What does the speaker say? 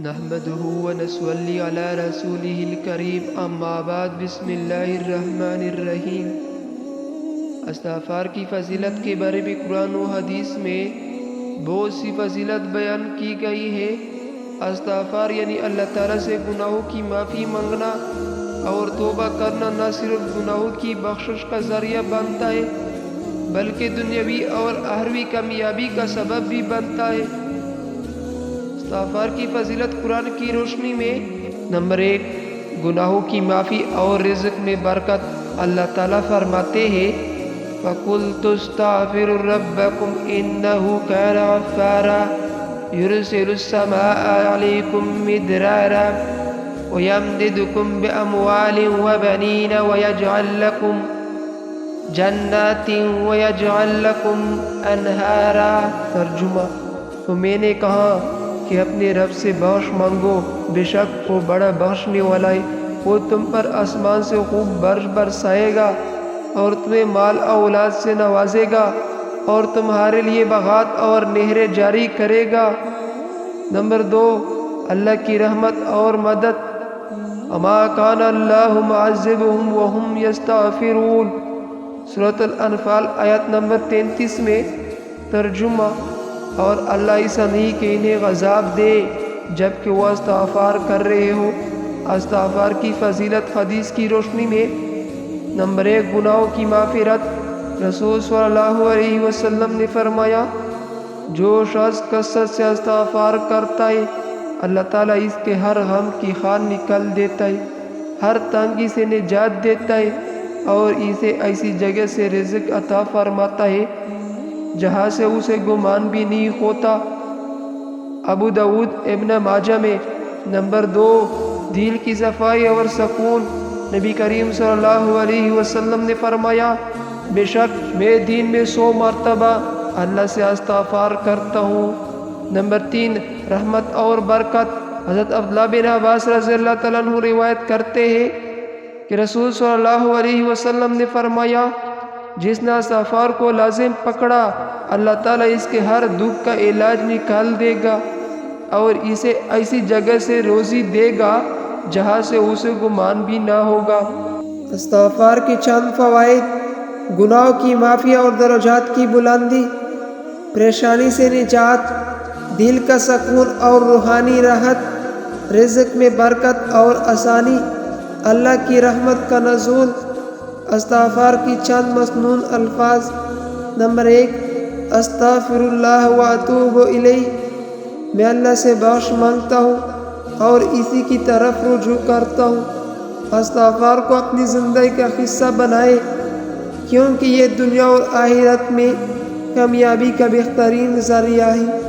نحمده ونصلي على رسوله الكريم اما بعد بسم اللہ الرحمن الرحیم۔ استغفار کی فضیلت کے بارے میں قرآن و حدیث میں بہت سی فضیلت بیان کی گئی ہے۔ استغفار یعنی اللہ تعالیٰ سے گناہوں کی معافی مانگنا اور توبہ کرنا نہ صرف گناہوں کی بخشش کا ذریعہ بنتا ہے بلکہ دنیاوی اور آخروی کامیابی کا سبب بھی بنتا ہے۔ استغفار کی فضیلت قرآن کی روشنی میں نمبر 1، گناہوں کی معافی اور رزق میں برکت۔ اللہ تعالیٰ فرماتے ہیں فَقُلْتُ اسْتَغْفِرُوا رَبَّكُمْ إِنَّهُ كَانَ غَفَّارًا يُرْسِلُ السَّمَاءَ عَلَيْكُمْ مِدْرَارًا وَيَمْدِدْكُمْ بِأَمْوَالٍ وَبَنِينَ وَيَجْعَلْ لَكُمْ جَنَّاتٍ وَيَجْعَلْ لَكُمْ أَنْهَارًا۔ ترجمہ: تو میں نے کہا کہ اپنے رب سے بخش مانگو، بے شک وہ بڑا بخشنے والا ہے۔ وہ تم پر آسمان سے خوب بارش برسائے گا اور تمہیں مال اولاد سے نوازے گا اور تمہارے لیے باغات اور نہریں جاری کرے گا۔ نمبر 2، اللہ کی رحمت اور مدد۔ وما کان اللہ معذبہم وہم یستغفرون، سورۃ الانفال آیت نمبر 33 میں۔ ترجمہ: اور اللہ ایسا نہیں کہ انہیں عذاب دے جبکہ وہ استغفار کر رہے ہو۔ استغفار کی فضیلت حدیث کی روشنی میں نمبر 1، گناہوں کی مغفرت۔ رسول صلی اللہ علیہ وسلم نے فرمایا جو شخص کثرت سے استغفار کرتا ہے اللہ تعالیٰ اس کے ہر غم کی خار نکال دیتا ہے، ہر تنگی سے نجات دیتا ہے اور اسے ایسی جگہ سے رزق عطا فرماتا ہے جہاں سے اسے گمان بھی نہیں ہوتا۔ ابو داؤد ابن ماجہ میں۔ نمبر 2، دل کی صفائی اور سکون۔ نبی کریم صلی اللہ علیہ وسلم نے فرمایا بے شک میں دن میں 100 مرتبہ اللہ سے استغفار کرتا ہوں۔ نمبر 3، رحمت اور برکت۔ حضرت عبداللہ بن عباس رضی اللہ تعالیٰ عنہ روایت کرتے ہیں کہ رسول صلی اللہ علیہ وسلم نے فرمایا جس نے استغفار کو لازم پکڑا اللہ تعالیٰ اس کے ہر دکھ کا علاج نکال دے گا اور اسے ایسی جگہ سے روزی دے گا جہاں سے اسے گمان بھی نہ ہوگا۔ استغفار کے چند فوائد: گناہوں کی معافی اور درجات کی بلندی، پریشانی سے نجات، دل کا سکون اور روحانی راحت، رزق میں برکت اور آسانی، اللہ کی رحمت کا نزول۔ استغفار کی چند مسنون الفاظ۔ نمبر 1، استغفر اللہ واتوب الیہ، میں اللہ سے بخش مانگتا ہوں اور اسی کی طرف رجوع کرتا ہوں۔ استغفار کو اپنی زندگی کا حصہ بنائے کیونکہ یہ دنیا اور آخرت میں کامیابی کا بہترین ذریعہ ہے۔